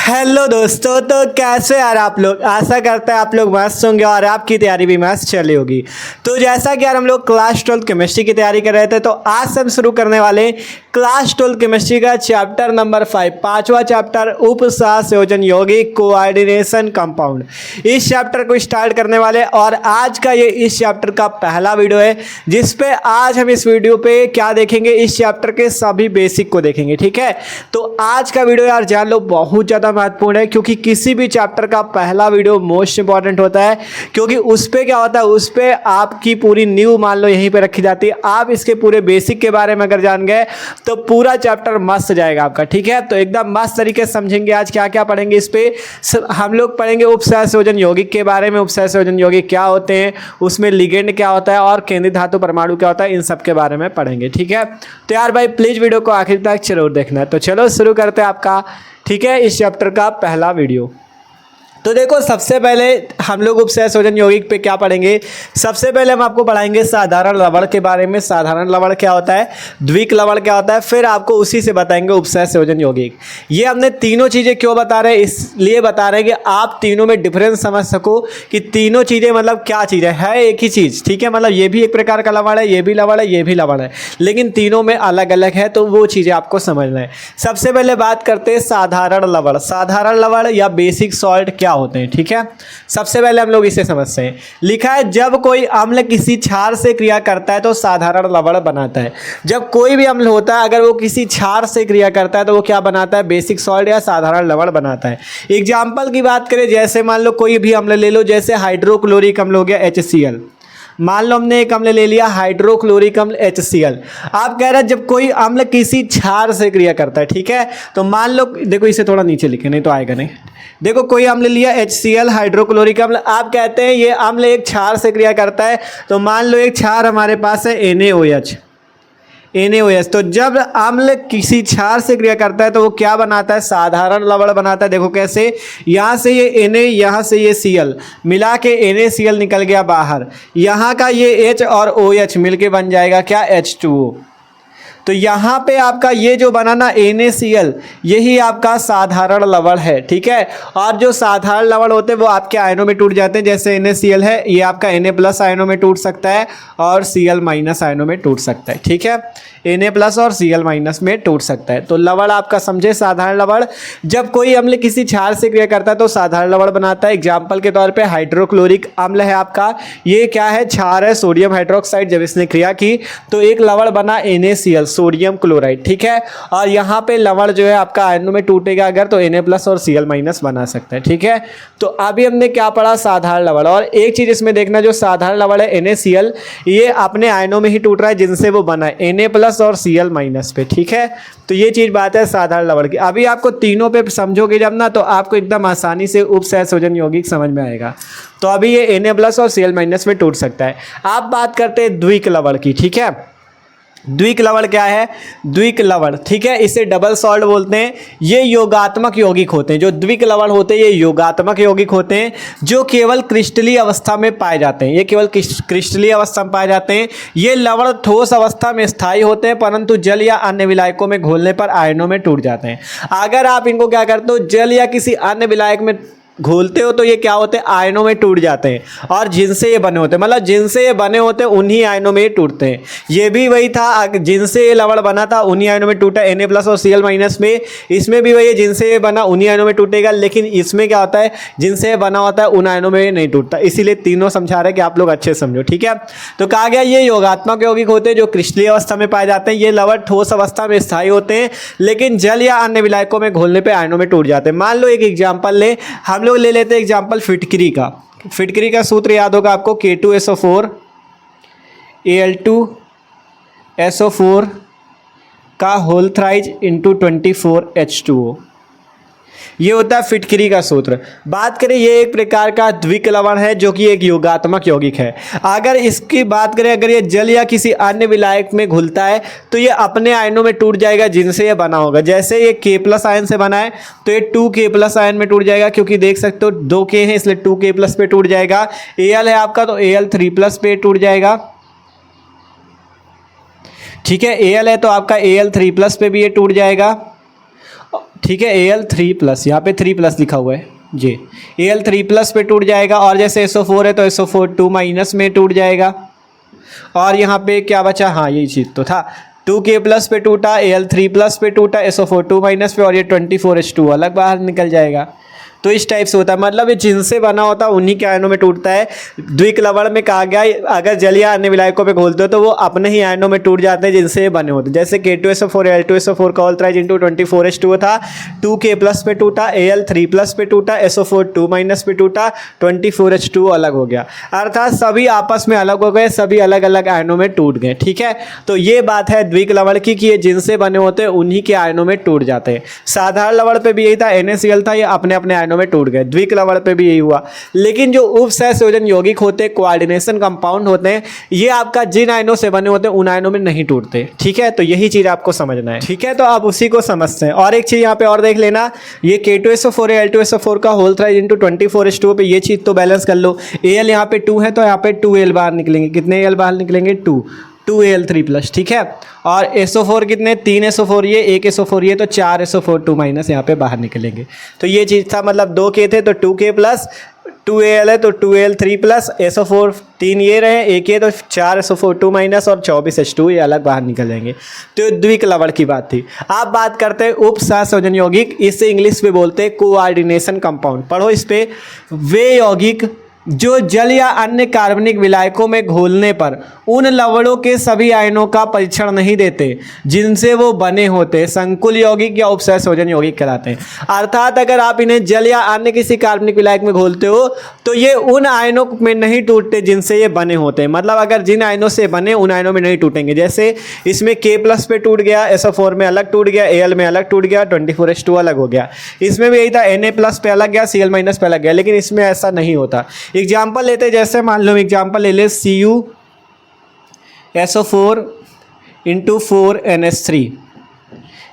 Hello दोस्तों, तो कैसे यार आप लोग। आशा करता है आप लोग मस्त होंगे और आपकी तैयारी भी मस्त चली होगी। तो जैसा कि यार हम लोग क्लास 12 केमिस्ट्री की तैयारी कर रहे थे, तो आज से हम शुरू करने वाले क्लास 12 केमिस्ट्री का चैप्टर नंबर 5, पांचवा चैप्टर उपसहसंयोजन यौगिक कोऑर्डिनेशन कंपाउंड। इस चैप्टर को स्टार्ट करने वाले और आज का ये इस चैप्टर का पहला वीडियो है, जिसपे आज हम इस वीडियो पे क्या देखेंगे, इस चैप्टर के सभी बेसिक को देखेंगे। ठीक है, तो आज का वीडियो यार जान लो बहुत ज़्यादा महत्वपूर्ण है, क्योंकि किसी भी चैप्टर का पहला वीडियो मोस्ट इंपॉर्टेंट होता है, क्योंकि उस पर क्या होता है, उस पर आपकी पूरी न्यू मान लो यहीं पे रखी जाती है। आप इसके पूरे बेसिक के बारे में अगर जान गए तो पूरा चैप्टर मस्त जाएगा आपका। ठीक है, तो एकदम मस्त तरीके से समझेंगे आज क्या क्या पढ़ेंगे। इस पे हम लोग पढ़ेंगे उपसहसंयोजन यौगिक के बारे में, उपसहसंयोजन यौगिक क्या होते हैं, उसमें लिगेंड क्या होता है और केंद्रीय धातु परमाणु क्या होता है, इन सब के बारे में पढ़ेंगे। ठीक है, तो यार भाई प्लीज वीडियो को आखिर तक जरूर देखना है। तो चलो शुरू करते हैं आपका, ठीक है, इस चैप्टर का पहला वीडियो। तो देखो, सबसे पहले हम लोग उपसहसंयोजन यौगिक पे क्या पढ़ेंगे। सबसे पहले हम आपको पढ़ाएंगे साधारण लवण के बारे में। साधारण लवण क्या होता है, द्विक लवण क्या होता है, फिर आपको उसी से बताएंगे उपसहसंयोजन यौगिक। ये हमने तीनों चीज़ें क्यों बता रहे हैं, इसलिए बता रहे हैं कि आप तीनों में डिफरेंस समझ सको कि तीनों चीज़ें मतलब क्या चीज़ है एक ही चीज़। ठीक है, मतलब ये भी एक प्रकार का लवण है, ये भी लवण है, ये भी लवण है, लेकिन तीनों में अलग अलग है, तो वो चीज़ें आपको समझना है। सबसे पहले बात करते हैं साधारण लवण। साधारण लवण या बेसिक सॉल्ट क्या होते हैं। ठीक है, सबसे पहले हम लोग इसे समझते हैं। लिखा है जब कोई अम्ल किसी क्षार से क्रिया करता है तो साधारण लवण बनाता है। जब कोई भी अम्ल होता है, अगर वो किसी क्षार से क्रिया करता है तो वो क्या बनाता है, बेसिक सॉल्ट या साधारण लवण बनाता है। एग्जाम्पल की बात करें, जैसे मान लो कोई भी अम्ल ले लो, जैसे हाइड्रोक्लोरिक अम्ल हो गया HCl। मान लो हमने एक अम्ल ले लिया हाइड्रोक्लोरिक अम्ल HCl। आप कह रहे हैं जब कोई अम्ल किसी क्षार से क्रिया करता है, ठीक है, तो मान लो, देखो इसे थोड़ा नीचे लिखे नहीं तो आएगा नहीं। देखो कोई अम्ल लिया HCl हाइड्रोक्लोरिक अम्ल, आप कहते हैं ये अम्ल एक क्षार से क्रिया करता है, तो मान लो एक क्षार हमारे पास है NaOH। तो जब अम्ल किसी क्षार से क्रिया करता है तो वो क्या बनाता है, साधारण लवण बनाता है। देखो कैसे, यहाँ से ये Na, यहाँ से ये Cl मिला के NaCl निकल गया बाहर, यहाँ का ये H और OH मिलके बन जाएगा क्या, H2O। तो यहाँ पे आपका ये जो बना ना NaCl, यही आपका साधारण लवण है। ठीक है, और जो साधारण लवण होते हैं वो आपके आयनों में टूट जाते हैं। जैसे NaCl है, ये आपका Na+ आयनों में टूट सकता है और Cl- आयनों में टूट सकता है। ठीक है, Na+ और Cl- में टूट सकता है। तो लवण आपका समझे, साधारण लवण। जब कोई अम्ल किसी क्षार से क्रिया करता है तो साधारण लवण बनाता है। एग्जाम्पल के तौर पे हाइड्रोक्लोरिक अम्ल है आपका, ये क्या है, क्षार है, सोडियम हाइड्रोक्साइड। जब इसने क्रिया की तो एक लवण बना NaCl, सोडियम क्लोराइड। ठीक है, और यहाँ पे लवण जो है आपका आयनों में टूटेगा अगर, तो Na+ और Cl- बना सकता है। ठीक है, तो अभी हमने क्या पढ़ा, साधारण लवण। और एक चीज इसमें देखना, जो साधारण लवण है NaCl, ये अपने आयनों में ही टूट रहा है जिनसे वो बना है, Na+ और Cl- पे। ठीक है, तो ये चीज बात है साधारण लवण की। अभी आपको तीनों पे समझोगे जब ना, तो आपको एकदम आसानी से उपसहसंयोजन यौगिक समझ में आएगा। तो अभी ये Na+ और Cl- में टूट सकता है। आप बात करते हैं द्विक लवण की। ठीक है, द्विक लवण क्या है, द्विक लवण, ठीक है, इसे डबल सॉल्ट बोलते हैं। ये योगात्मक यौगिक होते हैं। जो द्विक लवण होते हैं ये योगात्मक यौगिक होते हैं, जो केवल क्रिस्टलीय अवस्था में पाए जाते हैं। ये केवल क्रिस्टलीय अवस्था में पाए जाते हैं। ये लवण ठोस अवस्था में स्थायी होते हैं, परंतु जल या अन्य विलायकों में घोलने पर आयनों में टूट जाते हैं। अगर आप इनको क्या करते हो, जल या किसी अन्य विलायक में घोलते हो तो ये क्या होते हैं, आयनों में टूट जाते हैं। और जिनसे ये बने होते हैं, मतलब जिनसे ये बने होते हैं उन्हीं आयनों में ये टूटते हैं। ये भी वही था, जिनसे ये लवण बना था उन्हीं आयनों में टूटा, Na+ और Cl- में। इसमें भी वही है, जिनसे ये बना उन्हीं आयनों में टूटेगा, लेकिन इसमें क्या होता है, जिनसे ये बना होता है उन आयनों में नहीं टूटता। इसीलिए तीनों समझा रहे हैं कि आप लोग अच्छे समझो। ठीक है, तो कहा गया ये योगात्मक यौगिक होते हैं जो क्रिस्टलीय अवस्था में पाए जाते हैं। ये लवण ठोस अवस्था में स्थायी होते हैं, लेकिन जल या अन्य विलायकों में घोलने पर आयनों में टूट जाते हैं। मान लो एक एग्जाम्पल ले, हम लोग ले लेते हैं एग्जाम्पल फिटकरी का। फिटकरी का सूत्र याद होगा आपको, K2SO4 Al2SO4 का होल थ्राइज इंटू 24H2O। ये होता है फिटकरी का सूत्र। बात करें, ये एक प्रकार का द्विक लवण है जो कि एक योगात्मक यौगिक है। अगर इसकी बात करें, अगर ये जल या किसी अन्य विलायक में घुलता है तो ये अपने आयनों में टूट जाएगा जिनसे ये बना होगा। जैसे ये K+ आयन से बना है तो ये 2K+ आयन में टूट जाएगा, क्योंकि देख सकते हो 2K है इसलिए 2K+ पे टूट जाएगा। Al है आपका तो Al3+ पे टूट जाएगा। ठीक है, Al है तो आपका Al3+ पे भी ये टूट जाएगा। ठीक है, Al3+, यहाँ पे 3+ लिखा हुआ है जी, Al3+ पे टूट जाएगा। और जैसे SO4 है तो SO4 2- में टूट जाएगा। और यहाँ पे क्या बचा, हाँ यही चीज़ तो था, 2K+ पे टूटा, Al3+ पे टूटा, SO4 2- पे, और ये 24H2 अलग बाहर निकल जाएगा। तो इस टाइप से होता है, मतलब ये जिनसे बना होता है उन्हीं के आयनों में टूटता है। द्विकलवण में कहा गया अगर जलीय अन्य विलायकों पे घोलते हो तो वो अपने ही आयनों में टूट जाते हैं जिनसे ये बने होते हैं। जैसे K2SO4 Al2SO4 का होल थ्राइज इंटू 24H2 था, 2K+ पे टूटा, Al3+ पे टूटा, SO4 2- पे टूटा, 24H2 अलग हो गया। अर्थात सभी आपस में अलग हो गए, सभी अलग अलग आयनों में टूट गए। ठीक है, तो ये बात है द्विकलवण की कि ये जिनसे बने होते हैं उन्हीं के आयनों में टूट जाते हैं। साधारण लवण पे भी यही था, NaCl था, ये अपने अपने आयनों में टूट गए। द्विकलवण पे भी यही हुआ। लेकिन जो उपसहसंयोजन यौगिक होते हैं, कोऑर्डिनेशन कंपाउंड होते हैं, ये आपका जिन आयनों से बने होते हैं उन आयनों में नहीं टूटते। ठीक है, तो यही चीज आपको समझना है। ठीक है, तो आप उसी को समझते हैं। और एक चीज यहाँ पे और देख लेना, ये K2SO4 Al2SO4 का होल थ्राइज इंटू 24H2 पे ये चीज तो बैलेंस कर लो। Al यहाँ पे 2 है तो यहाँ पे 2Al बाहर निकलेंगे। कितने Al बाहर निकलेंगे, 2Al3+। ठीक है, और SO4 कितने, 3 SO4 ये, 1 SO4 ये, तो 4 SO4 2- यहाँ पे बाहर निकलेंगे। तो ये चीज़ था, मतलब 2K थे तो 2K+, 2Al है तो 2Al3+, SO4 3 ये रहे, 1 ये, तो 4 SO4 2- और 24H2 ये अलग बाहर निकल जाएंगे। तो द्विकलवण की बात थी। आप बात करते हैं उपसहसंयोजन यौगिक, इससे इंग्लिश में बोलते हैं कोऑर्डिनेशन कंपाउंड। पढ़ो इस पे, वे यौगिक जो जल या अन्य कार्बनिक विलायकों में घोलने पर उन लवणों के सभी आयनों का परीक्षण नहीं देते जिनसे वो बने होते, संकुल यौगिक या उपसहसंयोजन यौगिक कहलाते हैं। अर्थात अगर आप इन्हें जल या अन्य किसी कार्बनिक विलायक में घोलते हो तो ये उन आयनों में नहीं टूटते जिनसे ये बने होते हैं। मतलब अगर जिन आयनों से बने उन आयनों में नहीं टूटेंगे। जैसे इसमें K+ पे टूट गया, SO4 में अलग टूट गया, Al में अलग टूट गया, 24H2 अलग हो गया। इसमें भी यही था, Na+ पे अलग गया, Cl- पे अलग गया। लेकिन इसमें ऐसा नहीं होता। एग्जाम्पल लेते, जैसे मान लो एग्जाम्पल ले ले, CuSO4 इंटू 4NH3।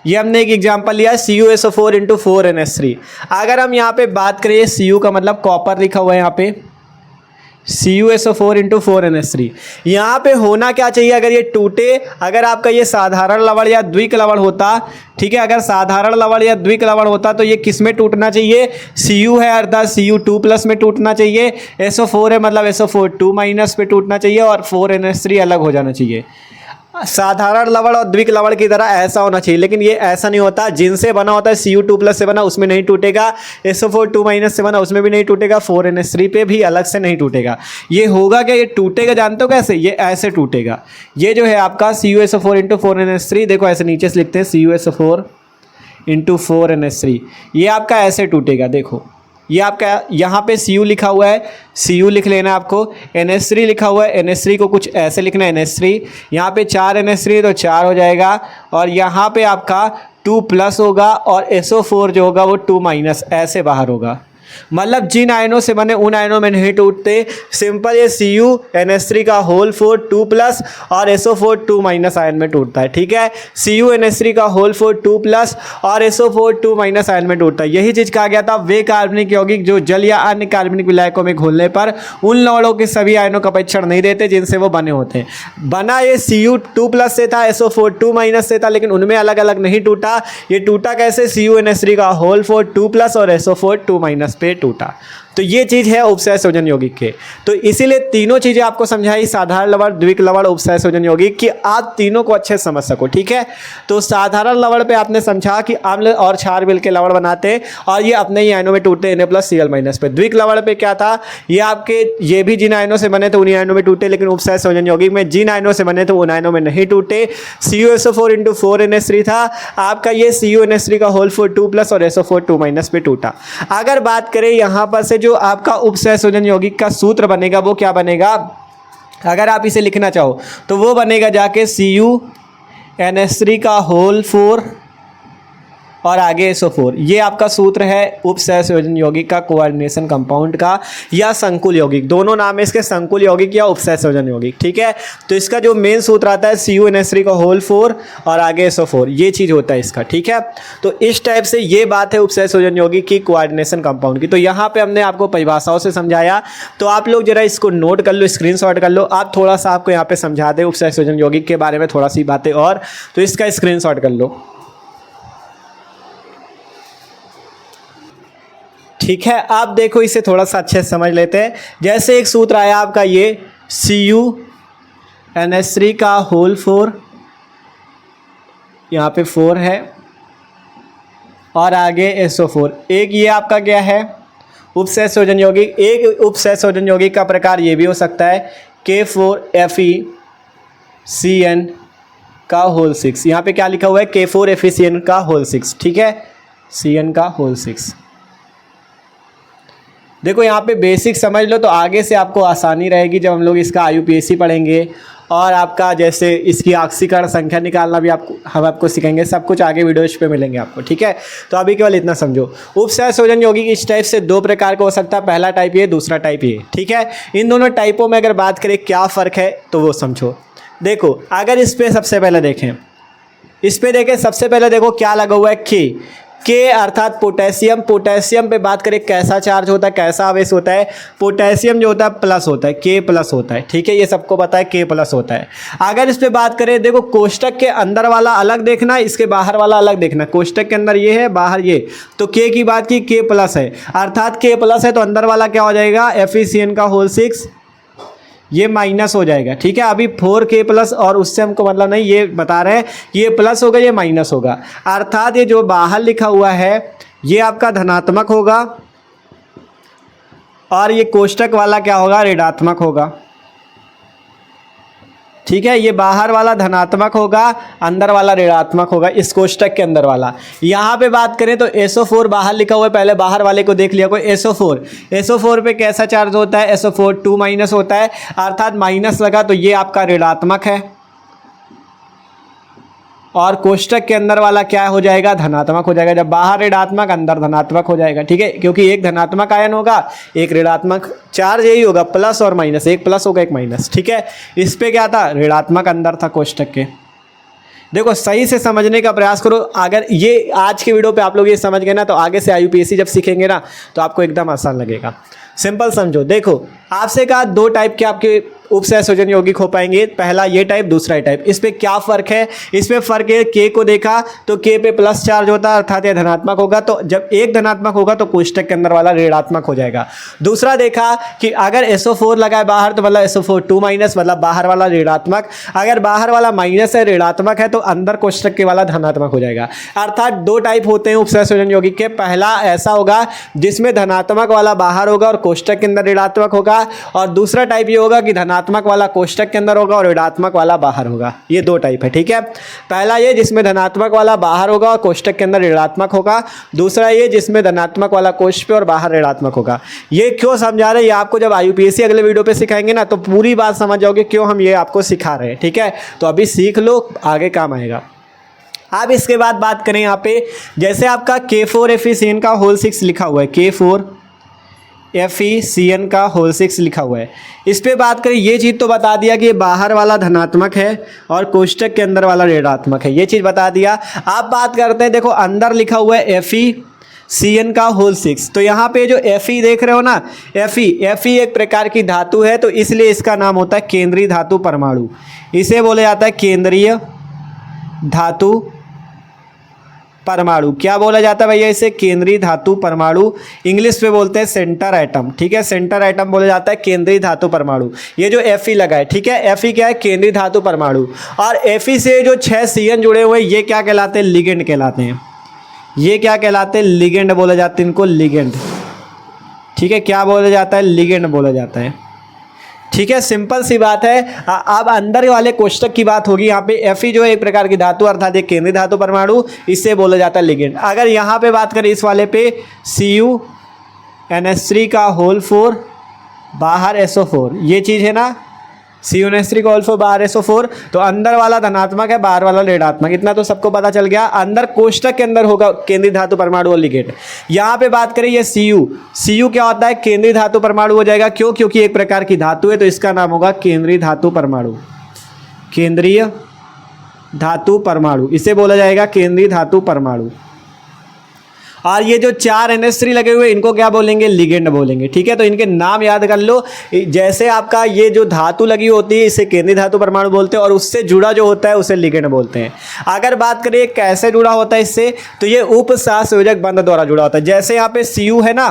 ये हमने एक एग्जाम्पल लिया, CuSO4 इंटू 4NH3। अगर हम यहाँ पे बात करें, Cu का मतलब कॉपर लिखा हुआ है यहाँ पे, CuSO4 इंटू 4NH3। यहाँ पे होना क्या चाहिए, अगर ये टूटे, अगर आपका ये साधारण लवण या द्विकलवण होता, ठीक है, अगर साधारण लवण या द्विकलवण होता तो ये किस में टूटना चाहिए, Cu है अर्थात Cu2+ में टूटना चाहिए, SO4 है मतलब SO4 2- पे टूटना चाहिए, और 4NH3 अलग हो जाना चाहिए। साधारण लवण और द्विकलवण की तरह ऐसा होना चाहिए, लेकिन ये ऐसा नहीं होता। जिनसे बना होता है Cu2+ से बना, उसमें नहीं टूटेगा, SO4 2- से बना, उसमें भी नहीं टूटेगा, 4NH3 पे भी अलग से नहीं टूटेगा। ये होगा क्या, ये टूटेगा, जानते हो कैसे, ये ऐसे टूटेगा। ये जो है आपका CuSO4 इंटू 4NH3, देखो ऐसे नीचे से लिखते हैं, CuSO4 इंटू 4NH3, ये आपका ऐसे टूटेगा। देखो ये आपका यहाँ पे Cu लिखा हुआ है, Cu लिख लेना आपको, NH3 लिखा हुआ है, NH3 को कुछ ऐसे लिखना है, NH3, यहाँ पे 4 NH3 तो 4 हो जाएगा, और यहाँ पे आपका 2+ होगा, और SO4 जो होगा वो 2- ऐसे बाहर होगा। मतलब जिन आयनों से बने उन आयनों में नहीं टूटते। सिंपल, ये CuNH3 का होल 4 2+ और SO4 2- आयन में टूटता है। ठीक है, CuNH3 का होल 4 2+ और SO4 2- आयन में टूटता है। यही चीज कहा गया था, वे कार्बनिक यौगिक जो जल या अन्य कार्बनिक विलायकों में घुलने पर उन लवणों के सभी आयनों का परीक्षण नहीं देते जिनसे वो बने होते हैं। बना ये Cu2+ से था, SO4 2- से था, लेकिन उनमें अलग अलग नहीं टूटा। ये टूटा कैसे, CuNH3 का होल 4 2+ और SO4 2- पे टूटा। तो ये चीज है उपसहसंयोजन यौगिक के। तो इसीलिए तीनों चीजें आपको समझाई, साधारण लवण, द्विकलवण, उपसहसंयोजन यौगिक, कि आप तीनों को अच्छे से समझ सको। ठीक है, तो साधारण लवण पे आपने समझा कि अम्ल और क्षार मिल के लवण बनाते हैं और ये अपने ही आयनों में टूटते, Na+Cl- पे। द्विकलवण पे क्या था, ये आपके ये भी जिन आयनों से बने थे उन्हीं आयनों में टूटे, लेकिन उपसहसंयोजन यौगिक में जिन आयनों से बने थे उन आयनों में नहीं टूटे। CuSO4 इंटू 4NH3 था आपका, ये CuNH3 का होल 4 2+ और SO4 2- पे टूटा। अगर बात करें यहाँ पर से जो आपका उपसहसंयोजन यौगिक का सूत्र बनेगा वो क्या बनेगा, अगर आप इसे लिखना चाहो तो वो बनेगा जाके CuNH3 का होल 4 और आगे SO4। ये आपका सूत्र है उपसहसंयोजन यौगिक का, कोऑर्डिनेशन कंपाउंड का, या संकुल यौगिक। दोनों नाम है इसके, संकुल यौगिक या उपसहसंयोजन यौगिक। ठीक है, तो इसका जो मेन सूत्र आता है CuNH3 का होल 4 और आगे SO4, ये चीज होता है इसका। ठीक है, तो इस टाइप से ये बात है उपसहसंयोजन यौगिक की, कोऑर्डिनेशन कंपाउंड की। तो यहाँ पे हमने आपको परिभाषाओं से समझाया, तो आप लोग जरा इसको नोट कर लो, स्क्रीनशॉट कर लो। आप थोड़ा सा आपको यहाँ पे समझा दे उपसहसंयोजन यौगिक के बारे में थोड़ा सी बातें और, तो इसका स्क्रीनशॉट कर लो। ठीक है, आप देखो इसे थोड़ा सा अच्छे से समझ लेते हैं। जैसे एक सूत्र आया आपका ये CuNH3 का होल 4, यहाँ पे 4 है, और आगे SO4। एक ये आपका क्या है उपसहसंयोजन यौगिक। एक उपसहसंयोजन यौगिक का प्रकार ये भी हो सकता है K4FeCN का होल 6। यहाँ पे क्या लिखा हुआ है K4FeCN का होल 6, ठीक है, CN का होल 6। देखो यहाँ पे बेसिक समझ लो तो आगे से आपको आसानी रहेगी जब हम लोग इसका IUPAC पढ़ेंगे, और आपका जैसे इसकी ऑक्सीकरण संख्या निकालना भी हम आपको सिखाएंगे। सब कुछ आगे वीडियोज पे मिलेंगे आपको, ठीक है। तो अभी केवल इतना समझो, उपसहसंयोजन यौगिक इस टाइप से दो प्रकार का हो सकता है, पहला टाइप ये, दूसरा टाइप ये, ठीक है। इन दोनों टाइपों में अगर बात करें क्या फ़र्क है तो वो समझो। देखो अगर इस पर सबसे पहले देखें, सबसे पहले देखो क्या लगा हुआ है के अर्थात पोटेशियम। पोटेशियम पे बात करें कैसा चार्ज होता है, कैसा आवेश होता है, पोटेशियम जो होता है प्लस होता है, K प्लस होता है, ठीक है, ये सबको पता है K प्लस होता है। अगर इस पे बात करें, देखो कोष्टक के अंदर वाला अलग देखना, इसके बाहर वाला अलग देखना। कोष्टक के अंदर ये है, बाहर ये, तो K की बात की K प्लस है, अर्थात K प्लस है तो अंदर वाला क्या हो जाएगा FeCN का होल 6, ये माइनस हो जाएगा, ठीक है। अभी 4K प्लस और उससे हमको मतलब नहीं, ये बता रहे हैं ये प्लस होगा ये माइनस होगा, अर्थात ये जो बाहर लिखा हुआ है ये आपका धनात्मक होगा और ये कोष्टक वाला क्या होगा ऋणात्मक होगा, ठीक है। ये बाहर वाला धनात्मक होगा, अंदर वाला ऋणात्मक होगा, इस कोष्टक के अंदर वाला। यहाँ पे बात करें तो SO4 बाहर लिखा हुआ है, पहले बाहर वाले को देख लिया कोई। SO4 पे कैसा चार्ज होता है, SO4 2 माइनस होता है, अर्थात माइनस लगा तो ये आपका ऋणात्मक है, और कोष्टक के अंदर वाला क्या हो जाएगा धनात्मक हो जाएगा। जब बाहर ऋणात्मक अंदर धनात्मक हो जाएगा, ठीक है, क्योंकि एक धनात्मक आयन होगा एक ऋणात्मक चार्ज, यही होगा प्लस और माइनस, एक प्लस होगा एक माइनस, ठीक है। इस पे क्या था ऋणात्मक अंदर था कोष्टक के। देखो सही से समझने का प्रयास करो, अगर ये आज के वीडियो पे आप लोग ये समझ गए ना तो आगे से IUPAC जब सीखेंगे ना तो आपको एकदम आसान लगेगा। सिंपल समझो, देखो आपसे कहा दो टाइप के आपके उपसहसंयोजन यौगिक हो पाएंगे, पहला ये टाइप, दूसरा ये टाइप। इस पे क्या फ़र्क है, इसमें फ़र्क है K को देखा तो K पे प्लस चार्ज होता है, अर्थात ये धनात्मक होगा, तो जब एक धनात्मक होगा तो कोष्टक के अंदर वाला ऋणात्मक हो जाएगा। दूसरा देखा कि अगर SO4 लगा है बाहर तो मतलब SO4 2 माइनस, मतलब बाहर वाला ऋणात्मक, अगर बाहर वाला माइनस है ऋणात्मक है तो अंदर कोष्टक के वाला धनात्मक हो जाएगा। अर्थात दो टाइप होते हैं उपसहसंयोजन यौगिक के, पहला ऐसा होगा जिसमें धनात्मक वाला बाहर होगा और कोष्टक के अंदर ऋणात्मक होगा, और दूसरा टाइप ये होगा कि धनात्मक वाला कोष्टक के अंदर होगा और ऋणात्मक वाला बाहर होगा। ये दो टाइप है, ठीक है। पहला ये जिसमें धनात्मक वाला बाहर होगा और कोष्टक के अंदर ऋणात्मक होगा, दूसरा ये जिसमें धनात्मक वाला कोष्टक पे और बाहर ऋणात्मक होगा। ये क्यों समझा रहे हैं, ये आपको जब IUPAC अगले वीडियो पे सिखाएंगे ना तो पूरी बात समझ जाओगे क्यों हम ये आपको सिखा रहे हैं, ठीक है। तो अभी सीख लो, आगे काम आएगा। अब इसके बाद बात करें यहाँ पे, जैसे आपका K4FeCN का होल 6 लिखा हुआ है, K4FeCN का होल 6 लिखा हुआ है। इस पे बात करें, ये चीज़ तो बता दिया कि बाहर वाला धनात्मक है और कोष्टक के अंदर वाला ऋणात्मक है, ये चीज़ बता दिया। आप बात करते हैं, देखो अंदर लिखा हुआ है FeCN का होल 6, तो यहाँ पे जो Fe देख रहे हो ना, Fe एक प्रकार की धातु है, तो इसलिए इसका नाम होता है केंद्रीय धातु परमाणु। इसे बोला जाता है केंद्रीय धातु परमाणु। क्या बोला जाता है भैया इसे, केंद्रीय धातु परमाणु। इंग्लिश में बोलते हैं सेंटर एटम, ठीक है, सेंटर एटम बोला जाता है केंद्रीय धातु परमाणु। ये जो Fe लगा है, ठीक है, Fe क्या है केंद्रीय धातु परमाणु, और Fe से जो 6 CN जुड़े हुए हैं ये क्या कहलाते हैं, लिगेंड कहलाते हैं। ये क्या कहलाते हैं, लिगेंड बोला जाता है इनको, लिगेंड, ठीक है, क्या बोला जाता है, लिगेंड बोला जाता है, ठीक है। सिंपल सी बात है। अब अंदर वाले कोष्टक की बात होगी, यहाँ पे Fe जो है एक प्रकार की धातु अर्थात एक केंद्रीय धातु परमाणु, इससे बोला जाता है लिगेंड। अगर यहाँ पे बात करें इस वाले पे CuNH3 का होल 4 बाहर SO4, ये चीज़ है ना, CuNH3 का होल 4 बाहर SO4, तो अंदर वाला धनात्मक है बाहर वाला ऋणात्मक, इतना तो सबको पता चल गया। अंदर कोष्टक के अंदर होगा केंद्रीय धातु परमाणु और लिगेंड। यहाँ पे बात करें ये Cu क्या होता है, केंद्रीय धातु परमाणु हो जाएगा, क्यों, क्योंकि एक प्रकार की धातु है तो इसका नाम होगा केंद्रीय धातु परमाणु, केंद्रीय धातु परमाणु, इसे बोला जाएगा केंद्रीय धातु परमाणु। और ये जो 4 NH3 लगे हुए इनको क्या बोलेंगे, लिगेंड बोलेंगे। ठीक है, तो इनके नाम याद कर लो। जैसे आपका ये जो धातु लगी होती है इसे केंद्रीय धातु परमाणु बोलते हैं, और उससे जुड़ा जो होता है उसे लिगेंड बोलते हैं। अगर बात करें कैसे जुड़ा होता है इससे, तो ये उपसहसंयोजक बंध द्वारा जुड़ा होता है। जैसे यहाँ पे Cu है ना,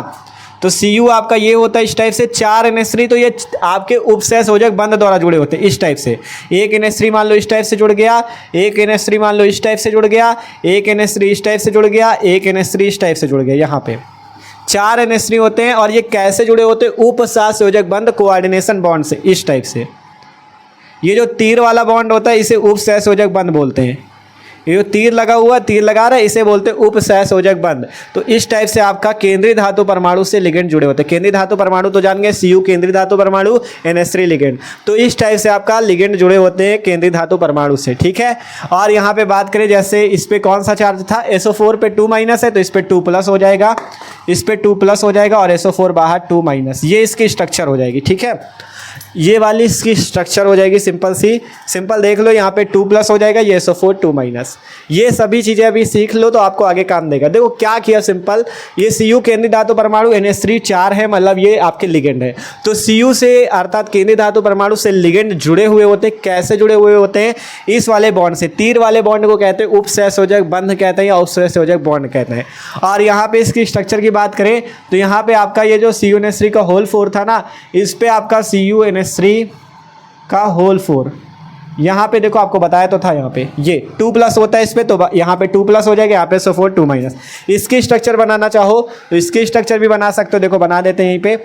तो Cu आपका ये होता है इस टाइप से, 4 NH3, तो ये आपके उपसहसंयोजक बंध द्वारा जुड़े होते हैं इस टाइप से। एक NH3 मान लो इस टाइप से जुड़ गया, एक NH3 मान लो इस टाइप से जुड़ गया, एक NH3 इस टाइप से जुड़ गया, एक NH3 इस टाइप से जुड़ गया। यहाँ पे 4 NH3 होते हैं, और ये कैसे जुड़े होते हैं, उपसहसंयोजक बंध, कोऑर्डिनेशन बॉन्ड से इस टाइप से। ये जो तीर वाला बॉन्ड होता है इसे उपसहसंयोजक बंध बोलते हैं। ये जो तीर लगा हुआ, तीर लगा रहा है, इसे बोलते हैं उपसहसंयोजक बंध। तो इस टाइप से आपका केंद्रीय धातु परमाणु से लिगेंड जुड़े होते हैं। केंद्रीय धातु परमाणु तो जान गए, Cu केंद्रीय धातु परमाणु, NH3 लिगेंड। तो इस टाइप से आपका लिगेंड जुड़े होते हैं केंद्रीय धातु परमाणु से। ठीक है, और यहाँ पे बात करें जैसे इस पे कौन सा चार्ज था, SO4 पे 2- है, तो इस पे 2+ हो जाएगा, इस पे 2+ हो जाएगा, और SO4 बाहर 2-। ये इसकी स्ट्रक्चर हो जाएगी। ठीक है, ये वाली इसकी स्ट्रक्चर हो जाएगी सिंपल सी, सिंपल देख लो, यहाँ पे 2+ हो जाएगा, ये SO4 2-। ये सभी चीज़ें अभी सीख लो तो आपको आगे काम देगा। देखो क्या किया सिंपल, ये Cu केंद्रीय धातु परमाणु, NH3 4 है, मतलब ये आपके लिगेंड है। तो Cu से अर्थात केंद्रीय धातु परमाणु से लिगेंड जुड़े हुए होते हैं। कैसे जुड़े हुए होते हैं, इस वाले बॉन्ड से। तीर वाले बॉन्ड को कहते हैं उपसहसंयोजक बंध कहते हैं, या उपसहसंयोजक बॉन्ड कहते हैं। और यहाँ पे इसकी स्ट्रक्चर की बात करें तो यहाँ पे आपका ये जो CuNH3 का होल 4 था ना, इस पे आपका CuNH3 का होल 4, यहाँ पे देखो आपको बताया तो था, यहाँ पे ये 2+ होता है इस पे, तो यहाँ पे 2+ हो जाएगा, यहाँ पे SO4 2-। इसकी स्ट्रक्चर बनाना चाहो तो इसकी स्ट्रक्चर भी बना सकते हो। देखो बना देते हैं यहीं पे।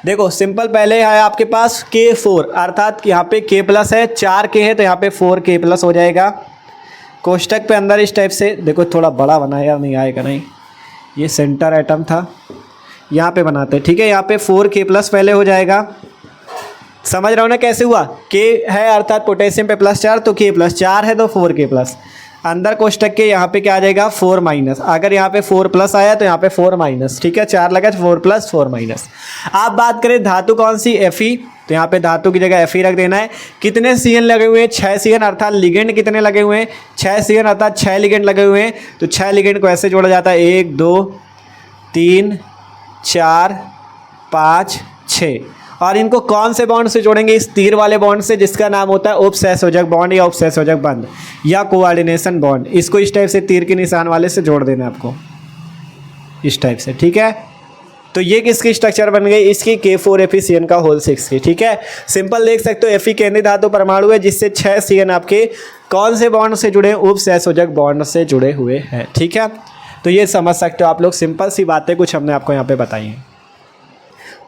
देखो सिंपल, पहले है आपके पास K4, अर्थात यहाँ पे K+ है, 4K है, तो यहाँ पे 4K+ हो जाएगा। कोष्टक पे अंदर इस टाइप से, देखो थोड़ा बड़ा बनाया, नहीं आएगा, नहीं, ये सेंटर एटम था, यहाँ पे बनाते हैं। ठीक है, यहाँ पे 4K+ पहले हो जाएगा। समझ रहा हो ना कैसे हुआ, K है अर्थात पोटेशियम पे +4, तो K+, 4 है तो 4K+। अंदर कोष्टक के यहाँ पे क्या आ जाएगा, 4-। अगर यहाँ पे 4+ आया तो यहाँ पे 4-। ठीक है, 4 लगा, 4+, 4-। आप बात करें धातु कौन सी, Fe, तो यहाँ पे धातु की जगह Fe रख देना है। कितने Cn लगे हुए हैं, 6 Cn, अर्थात लिगेंड कितने लगे हुए हैं, 6 Cn, अर्थात 6 लिगेंड लगे हुए हैं। तो 6 लिगेंड को ऐसे जोड़ा जाता है, 1 2 3 4 5 6। और इनको कौन से बॉन्ड से जोड़ेंगे, इस तीर वाले बॉन्ड से, जिसका नाम होता है उपसहसंयोजक बॉन्ड, या उपसहसंयोजक बंध, या कोऑर्डिनेशन बॉन्ड। इसको इस टाइप से तीर के निशान वाले से जोड़ देना है आपको, इस टाइप से। ठीक है, तो ये किसकी स्ट्रक्चर बन गई, इसकी K4FeCN का होल 6 की। ठीक है, सिंपल देख सकते हो, Fe केंद्रीय धातु परमाणु है, जिससे 6 Cn आपके कौन से बॉन्ड से जुड़े हैं, उपसहसंयोजक बॉन्ड से जुड़े हुए हैं। ठीक है, तो ये समझ सकते हो आप लोग, सिंपल सी बातें कुछ हमने आपको यहाँ पे बताई हैं।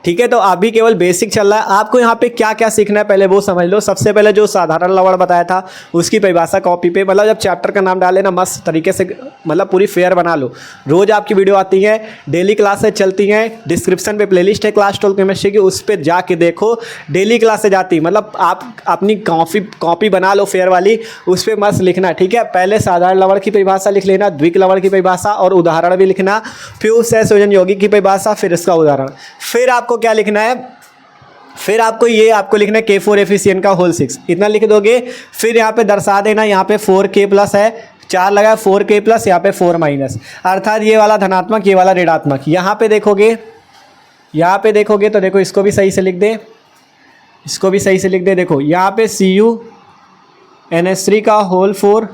ठीक है, तो अभी केवल बेसिक चल रहा है। आपको यहाँ पे क्या क्या सीखना है पहले वो समझ लो। सबसे पहले जो साधारण लवण बताया था उसकी परिभाषा कॉपी पे, मतलब जब चैप्टर का नाम डाले ना, मस्त तरीके से, मतलब पूरी फेयर बना लो। रोज आपकी वीडियो आती है, डेली क्लासेस चलती हैं, डिस्क्रिप्शन पे प्लेलिस्ट है क्लास 12 केमिस्ट्री की, उस पर जाके देखो, डेली क्लासेज आती, मतलब आप अपनी कॉपी बना लो फेयर वाली, उस पर मस्त लिखना। ठीक है, पहले साधारण लवण की परिभाषा लिख लेना, द्विक लवण की परिभाषा और उदाहरण भी लिखना, फिर उपसहसंयोजन यौगिक की परिभाषा, फिर इसका उदाहरण। फिर आपको क्या लिखना है, फिर आपको ये आपको लिखना है K4FeCN का होल 6, इतना लिख दोगे। फिर यहाँ पे दर्शा देना, यहाँ पे 4K+ है, 4 लगा, 4K+, यहाँ पे 4-, अर्थात ये वाला धनात्मक, ये वाला ऋणात्मक। यहाँ पे देखोगे, यहाँ पे देखोगे तो देखो, इसको भी सही से लिख दे, इसको भी सही से लिख दे। देखो यहाँ पे CuNH3 का होल 4,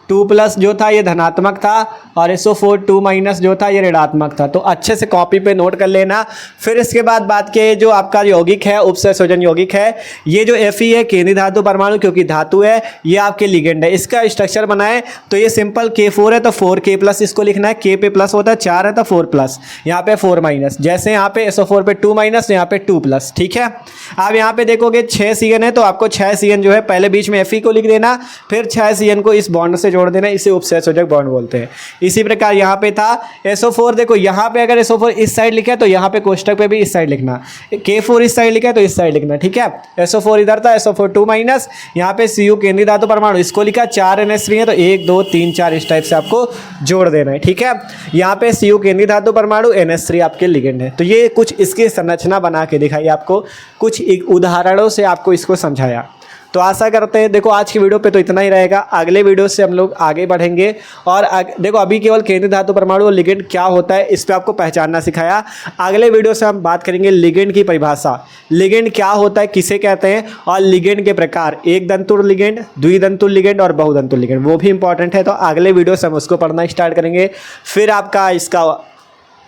2+ जो था ये धनात्मक था, और SO4 2- जो था ये ऋणात्मक था। तो अच्छे से कॉपी पे नोट कर लेना। फिर इसके बाद बात किए जो आपका यौगिक है, उपसहसंयोजन यौगिक है, ये जो Fe है केंद्रीय धातु परमाणु, क्योंकि धातु है, ये आपके लिगेंड है। इसका स्ट्रक्चर बनाए तो ये सिंपल K4 है तो 4K+, इसको लिखना है। K पे प्लस होता है, 4 है तो 4+, यहाँ पे 4-। जैसे यहाँ पे SO4 पे 2-, यहाँ पे 2+। ठीक है, अब यहाँ पे देखोगे 6 Cn है, तो आपको 6 Cn जो है पहले बीच में Fe को लिख देना, फिर 6 Cn को इस बॉन्ड से जोड़ देना, इसे उपसहसंयोजक बॉन्ड बोलते हैं। इसी प्रकार यहाँ पे था SO4, देखो यहाँ पे अगर SO4 इस साइड लिखा है तो यहाँ पे कोष्टक पे भी इस साइड लिखना, K4 इस साइड लिखा है तो इस साइड लिखना। ठीक है, SO4 इधर था, SO4 2-, यहाँ पे Cu केंद्रीय धातु परमाणु, इसको लिखा, 4 NH3 है तो 1 2 3 4 इस टाइप से आपको जोड़ देना है। ठीक है, यहाँ पे Cu केंद्रीय धातु परमाणु, NH3 आपके लिगेंड है। तो ये कुछ इसकी संरचना बना के दिखाई आपको, कुछ उदाहरणों से आपको इसको समझाया। तो आशा करते हैं, देखो आज की वीडियो पे तो इतना ही रहेगा। अगले वीडियो से हम लोग आगे बढ़ेंगे और देखो अभी केवल केंद्रीय धातु परमाणु और लिगेंड क्या होता है इस पे आपको पहचानना सिखाया। अगले वीडियो से हम बात करेंगे लिगेंड की परिभाषा, लिगेंड क्या होता है, किसे कहते हैं, और लिगेंड के प्रकार, एक दंतुर लिगेंड, द्विदंतुर लिगेंड और बहुदंतुर लिगेंड, वो भी इंपॉर्टेंट है। तो अगले वीडियो से हम उसको पढ़ना स्टार्ट करेंगे। फिर आपका इसका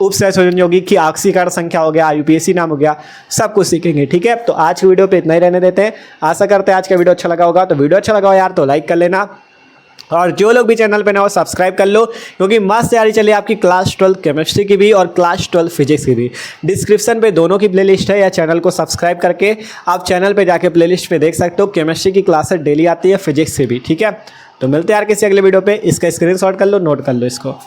उपसंयोजन यौगिक की ऑक्सीकरण संख्या हो गया, IUPAC नाम हो गया, सब कुछ सीखेंगे। ठीक है, तो आज की वीडियो पे इतना ही रहने देते हैं। आशा करते हैं आज का वीडियो अच्छा लगा होगा। तो वीडियो अच्छा लगा हो यार तो लाइक कर लेना, और जो लोग भी चैनल पे ना हो सब्सक्राइब कर लो, क्योंकि मस्त तैयारी चली आपकी क्लास 12 केमिस्ट्री की भी और क्लास 12 फिजिक्स की भी। डिस्क्रिप्शन पे दोनों की प्लेलिस्ट है, या चैनल को सब्सक्राइब करके आप चैनल पे जाके प्लेलिस्ट पे देख सकते हो। केमिस्ट्री की क्लासेस डेली आती है, फिजिक्स से भी। ठीक है, तो मिलते हैं यार किसी अगले वीडियो पे। इसका स्क्रीनशॉट कर लो, नोट कर लो इसको।